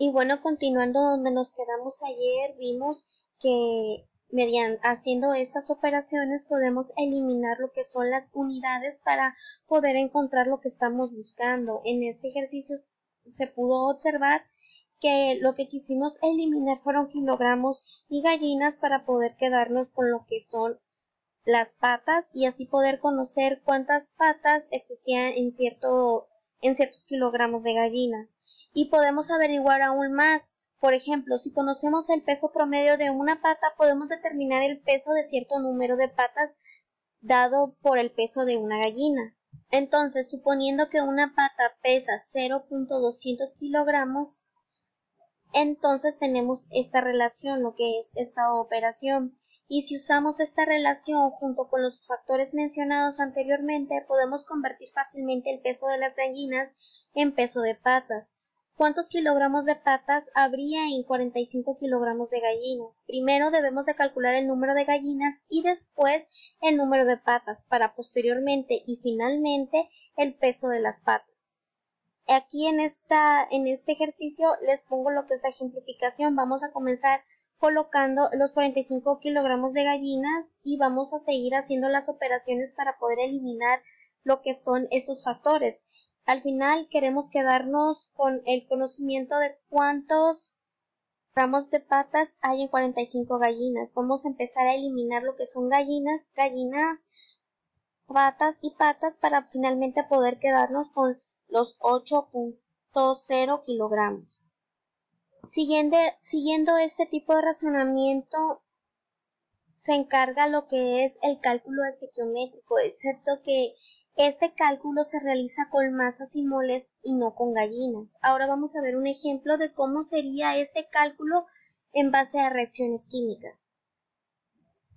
Y bueno, continuando donde nos quedamos ayer, vimos que haciendo estas operaciones podemos eliminar lo que son las unidades para poder encontrar lo que estamos buscando. En este ejercicio se pudo observar que lo que quisimos eliminar fueron kilogramos y gallinas para poder quedarnos con lo que son las patas y así poder conocer cuántas patas existían en ciertos kilogramos de gallinas. Y podemos averiguar aún más. Por ejemplo, si conocemos el peso promedio de una pata, podemos determinar el peso de cierto número de patas dado por el peso de una gallina. Entonces, suponiendo que una pata pesa 0.200 kilogramos, entonces tenemos esta relación, lo que es esta operación. Y si usamos esta relación junto con los factores mencionados anteriormente, podemos convertir fácilmente el peso de las gallinas en peso de patas. ¿Cuántos kilogramos de patas habría en 45 kilogramos de gallinas? Primero debemos de calcular el número de gallinas y después el número de patas para posteriormente y finalmente el peso de las patas. Aquí en este ejercicio les pongo lo que es la ejemplificación. Vamos a comenzar colocando los 45 kilogramos de gallinas y vamos a seguir haciendo las operaciones para poder eliminar lo que son estos factores. Al final queremos quedarnos con el conocimiento de cuántos gramos de patas hay en 45 gallinas. Vamos a empezar a eliminar lo que son gallinas, patas y patas para finalmente poder quedarnos con los 8.0 kilogramos. Siguiendo este tipo de razonamiento, se encarga lo que es el cálculo estequiométrico, excepto que este cálculo se realiza con masas y moles y no con gallinas. Ahora vamos a ver un ejemplo de cómo sería este cálculo en base a reacciones químicas.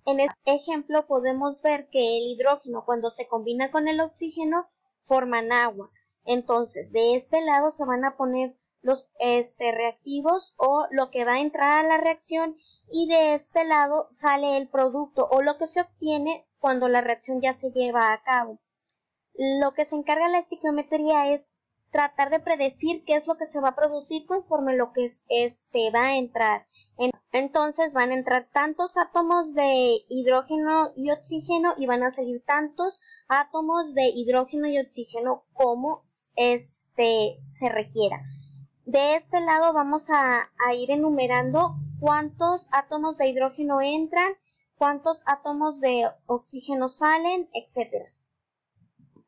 En este ejemplo podemos ver que el hidrógeno cuando se combina con el oxígeno forman agua. Entonces de este lado se van a poner los reactivos o lo que va a entrar a la reacción y de este lado sale el producto o lo que se obtiene cuando la reacción ya se lleva a cabo. Lo que se encarga la estequiometría es tratar de predecir qué es lo que se va a producir conforme lo que va a entrar. Entonces van a entrar tantos átomos de hidrógeno y oxígeno y van a salir tantos átomos de hidrógeno y oxígeno como se requiera. De este lado vamos a ir enumerando cuántos átomos de hidrógeno entran, cuántos átomos de oxígeno salen, etc.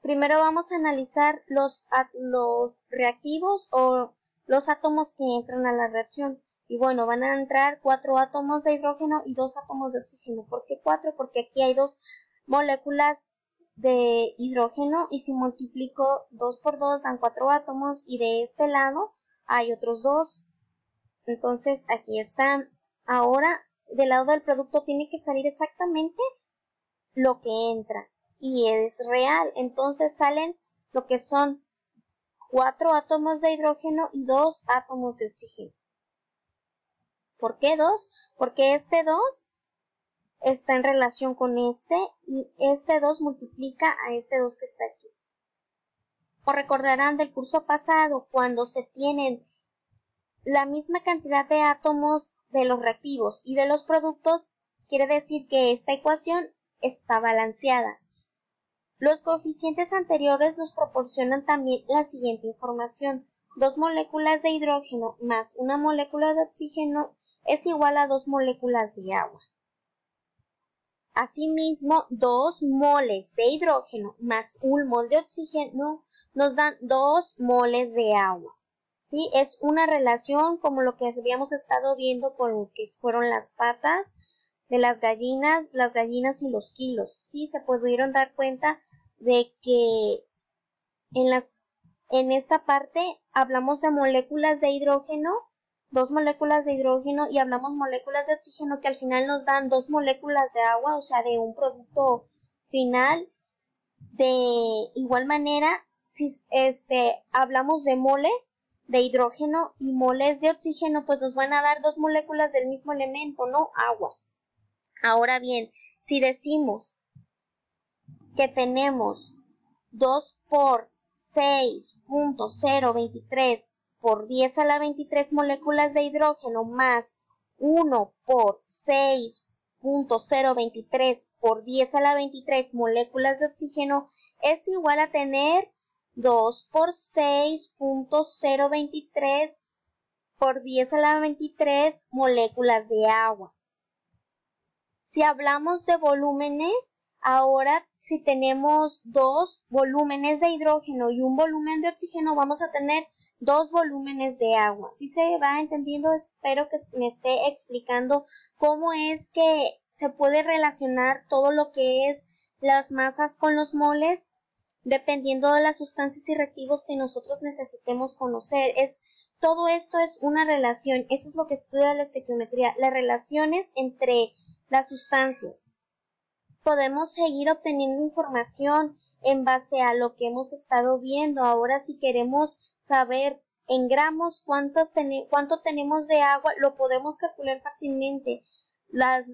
Primero vamos a analizar los reactivos o los átomos que entran a la reacción. Y bueno, van a entrar 4 átomos de hidrógeno y 2 átomos de oxígeno. ¿Por qué 4? Porque aquí hay 2 moléculas de hidrógeno y si multiplico 2 por 2 dan 4 átomos y de este lado hay otros 2. Entonces aquí están. Ahora del lado del producto tiene que salir exactamente lo que entra. Y es real, entonces salen lo que son 4 átomos de hidrógeno y 2 átomos de oxígeno. ¿Por qué 2? Porque este 2 está en relación con este y este 2 multiplica a este 2 que está aquí. Como recordarán del curso pasado, cuando se tienen la misma cantidad de átomos de los reactivos y de los productos, quiere decir que esta ecuación está balanceada. Los coeficientes anteriores nos proporcionan también la siguiente información. 2 moléculas de hidrógeno más una molécula de oxígeno es igual a 2 moléculas de agua. Asimismo, 2 moles de hidrógeno más 1 mol de oxígeno nos dan 2 moles de agua. ¿Sí? Es una relación como lo que habíamos estado viendo con lo que fueron las patas de las gallinas y los kilos. ¿Sí? Se pudieron dar cuenta de que en esta parte hablamos de moléculas de hidrógeno, 2 moléculas de hidrógeno y hablamos moléculas de oxígeno que al final nos dan 2 moléculas de agua, o sea, de un producto final. De igual manera, si hablamos de moles de hidrógeno y moles de oxígeno, pues nos van a dar 2 moléculas del mismo elemento, ¿no? Agua. Ahora bien, si decimos que tenemos 2 por 6.023 por 10 a la 23 moléculas de hidrógeno más 1 por 6.023 por 10 a la 23 moléculas de oxígeno es igual a tener 2 por 6.023 por 10 a la 23 moléculas de agua. Si hablamos de volúmenes, ahora si tenemos dos volúmenes de hidrógeno y un volumen de oxígeno, vamos a tener dos volúmenes de agua. Si se va entendiendo, espero que me esté explicando cómo es que se puede relacionar todo lo que es las masas con los moles, dependiendo de las sustancias y reactivos que nosotros necesitemos conocer. Todo esto es una relación, eso es lo que estudia la estequiometría, las relaciones entre las sustancias. Podemos seguir obteniendo información en base a lo que hemos estado viendo. Ahora, si queremos saber en gramos cuánto tenemos de agua, lo podemos calcular fácilmente. Las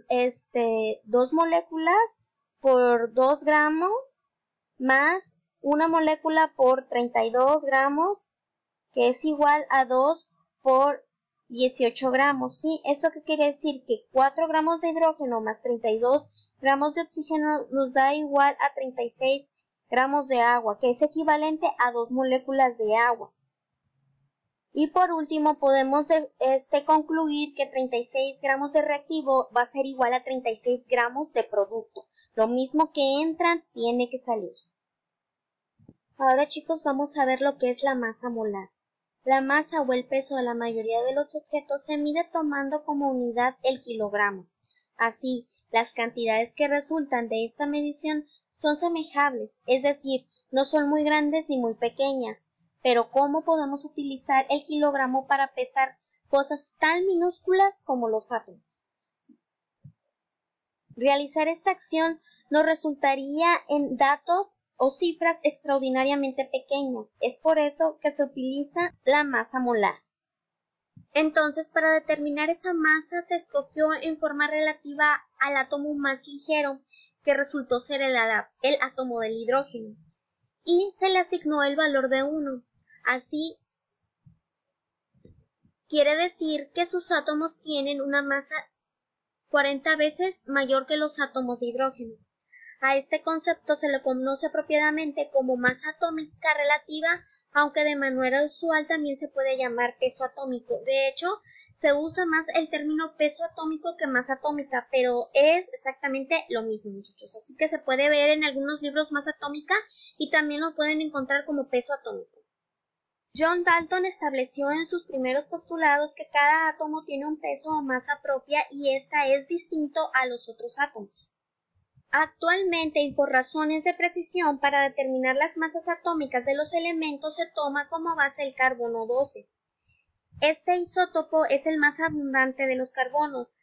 2 moléculas por 2 gramos más una molécula por 32 gramos, que es igual a 2 por 18 gramos, ¿sí? ¿Esto qué quiere decir? Que 4 gramos de hidrógeno más 32 gramos de oxígeno nos da igual a 36 gramos de agua, que es equivalente a 2 moléculas de agua. Y por último, podemos concluir que 36 gramos de reactivo va a ser igual a 36 gramos de producto. Lo mismo que entra, tiene que salir. Ahora, chicos, vamos a ver lo que es la masa molar. La masa o el peso de la mayoría de los objetos se mide tomando como unidad el kilogramo. Así, las cantidades que resultan de esta medición son semejables, es decir, no son muy grandes ni muy pequeñas. Pero ¿cómo podemos utilizar el kilogramo para pesar cosas tan minúsculas como los átomos? Realizar esta acción nos resultaría en datos o cifras extraordinariamente pequeñas. Es por eso que se utiliza la masa molar. Entonces, para determinar esa masa se escogió en forma relativa al átomo más ligero, que resultó ser el átomo del hidrógeno, y se le asignó el valor de 1. Así, quiere decir que sus átomos tienen una masa 40 veces mayor que los átomos de hidrógeno. A este concepto se le conoce apropiadamente como masa atómica relativa, aunque de manera usual también se puede llamar peso atómico. De hecho, se usa más el término peso atómico que masa atómica, pero es exactamente lo mismo, muchachos. Así que se puede ver en algunos libros masa atómica y también lo pueden encontrar como peso atómico. John Dalton estableció en sus primeros postulados que cada átomo tiene un peso o masa propia y esta es distinto a los otros átomos. Actualmente, y por razones de precisión, para determinar las masas atómicas de los elementos se toma como base el carbono 12. Este isótopo es el más abundante de los carbonos,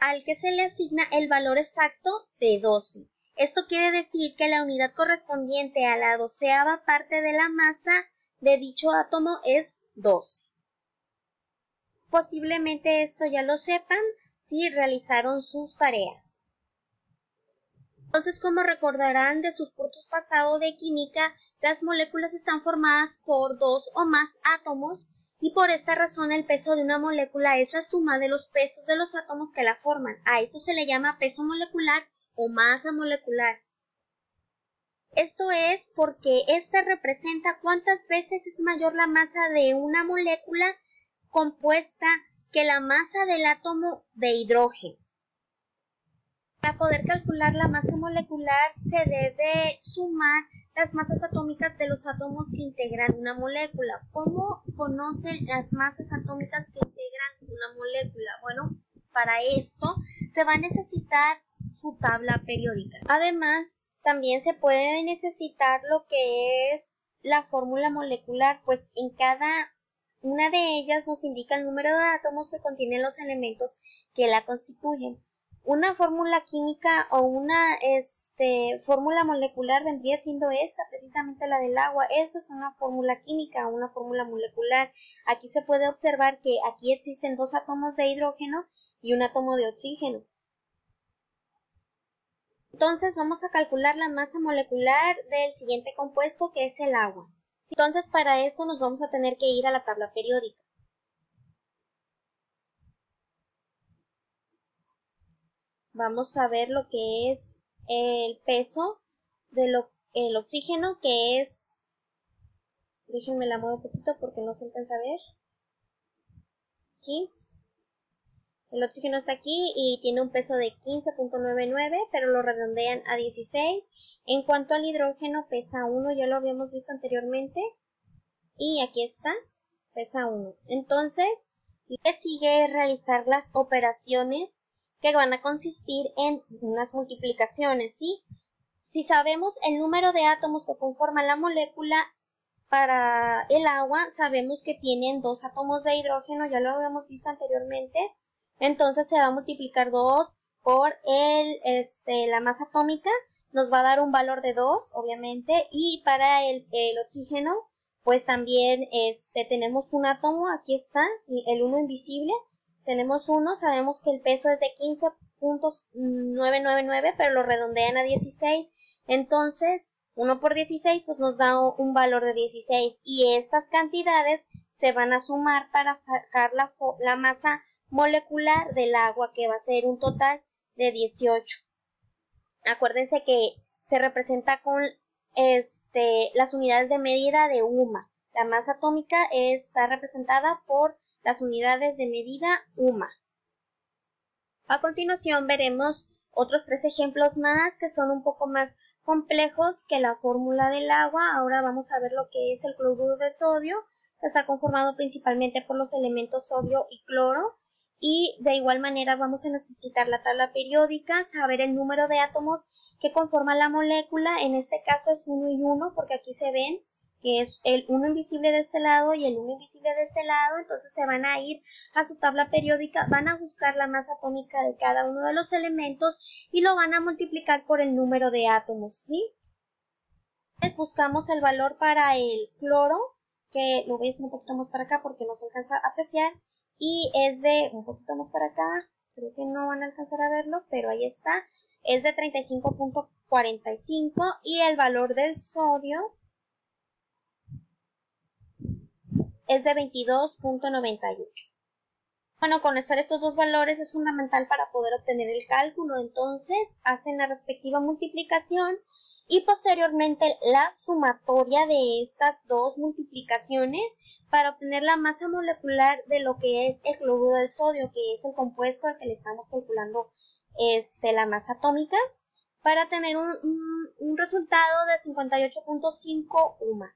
al que se le asigna el valor exacto de 12. Esto quiere decir que la unidad correspondiente a la 12ª parte de la masa de dicho átomo es 12. Posiblemente esto ya lo sepan si realizaron sus tareas. Entonces, como recordarán de sus cursos pasados de química, las moléculas están formadas por 2 o más átomos y por esta razón el peso de una molécula es la suma de los pesos de los átomos que la forman. A esto se le llama peso molecular o masa molecular. Esto es porque esta representa cuántas veces es mayor la masa de una molécula compuesta que la masa del átomo de hidrógeno. Para poder calcular la masa molecular se debe sumar las masas atómicas de los átomos que integran una molécula. ¿Cómo conocen las masas atómicas que integran una molécula? Bueno, para esto se va a necesitar su tabla periódica. Además, también se puede necesitar lo que es la fórmula molecular, pues en cada una de ellas nos indica el número de átomos que contienen los elementos que la constituyen. Una fórmula química o una fórmula molecular vendría siendo esta, precisamente la del agua. Eso es una fórmula química o una fórmula molecular. Aquí se puede observar que aquí existen 2 átomos de hidrógeno y un átomo de oxígeno. Entonces vamos a calcular la masa molecular del siguiente compuesto, que es el agua. Entonces, para esto nos vamos a tener que ir a la tabla periódica. Vamos a ver lo que es el peso del oxígeno, que es, déjenme la muevo un poquito porque no se alcanza a ver. Aquí. El oxígeno está aquí y tiene un peso de 15.99, pero lo redondean a 16. En cuanto al hidrógeno, pesa 1, ya lo habíamos visto anteriormente. Y aquí está, pesa 1. Entonces, lo que sigue es realizar las operaciones que van a consistir en unas multiplicaciones, ¿sí? Si sabemos el número de átomos que conforman la molécula para el agua, sabemos que tienen 2 átomos de hidrógeno, ya lo habíamos visto anteriormente. Entonces se va a multiplicar 2 por la masa atómica, nos va a dar un valor de 2, obviamente, y para el oxígeno, pues también tenemos un átomo, aquí está, el 1 invisible, tenemos 1, sabemos que el peso es de 15.999, pero lo redondean a 16, entonces 1 por 16 pues nos da un valor de 16, y estas cantidades se van a sumar para sacar la masa molecular del agua, que va a ser un total de 18. Acuérdense que se representa con las unidades de medida de UMA. La masa atómica está representada por las unidades de medida UMA. A continuación veremos otros 3 ejemplos más que son un poco más complejos que la fórmula del agua. Ahora vamos a ver lo que es el cloruro de sodio. Está conformado principalmente por los elementos sodio y cloro. Y de igual manera vamos a necesitar la tabla periódica, saber el número de átomos que conforman la molécula. En este caso es 1 y 1, porque aquí se ven que es el 1 invisible de este lado y el 1 invisible de este lado. Entonces se van a ir a su tabla periódica, van a buscar la masa atómica de cada uno de los elementos y lo van a multiplicar por el número de átomos, ¿sí? Entonces buscamos el valor para el cloro, que lo voy a hacer un poquito más para acá porque no se alcanza a apreciar, y es de un poquito más para acá, creo que no van a alcanzar a verlo, pero ahí está, es de 35.45, y el valor del sodio es de 22.98. Bueno, conocer estos dos valores es fundamental para poder obtener el cálculo. Entonces hacen la respectiva multiplicación y posteriormente la sumatoria de estas dos multiplicaciones para obtener la masa molecular de lo que es el cloruro del sodio, que es el compuesto al que le estamos calculando la masa atómica, para tener un resultado de 58.5 UMA.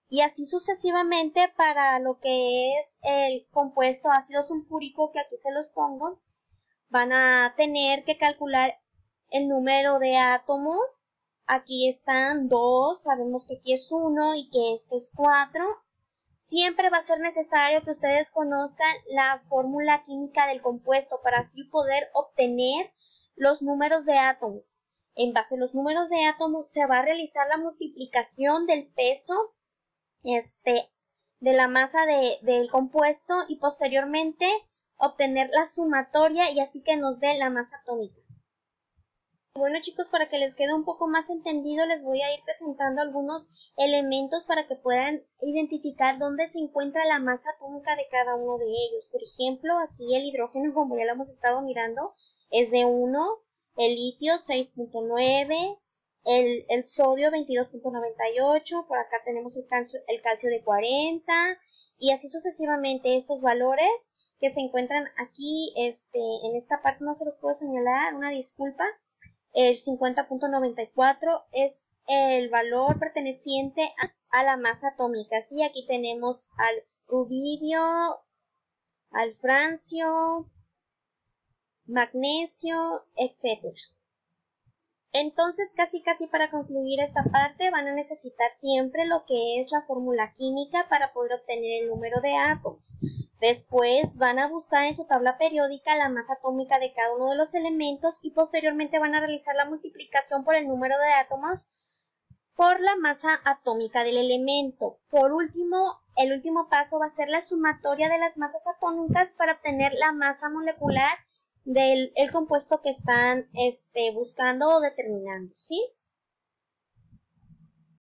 Y así sucesivamente para lo que es el compuesto ácido sulfúrico, que aquí se los pongo, van a tener que calcular el número de átomos. Aquí están 2, sabemos que aquí es 1 y que este es 4. Siempre va a ser necesario que ustedes conozcan la fórmula química del compuesto para así poder obtener los números de átomos. En base a los números de átomos se va a realizar la multiplicación del peso de la masa del compuesto y posteriormente obtener la sumatoria y así que nos dé la masa atómica. Bueno, chicos, para que les quede un poco más entendido, les voy a ir presentando algunos elementos para que puedan identificar dónde se encuentra la masa atómica de cada uno de ellos. Por ejemplo, aquí el hidrógeno, como ya lo hemos estado mirando, es de 1, el litio 6.9, el sodio 22.98, por acá tenemos el calcio de 40, y así sucesivamente. Estos valores que se encuentran aquí, en esta parte no se los puedo señalar, una disculpa. El 50.94 es el valor perteneciente a la masa atómica, ¿sí? Aquí tenemos al rubidio, al francio, magnesio, etc. Entonces, casi para concluir esta parte, van a necesitar siempre lo que es la fórmula química para poder obtener el número de átomos. Después van a buscar en su tabla periódica la masa atómica de cada uno de los elementos y posteriormente van a realizar la multiplicación por el número de átomos por la masa atómica del elemento. Por último, el último paso va a ser la sumatoria de las masas atómicas para obtener la masa molecular del compuesto que están buscando o determinando, ¿sí?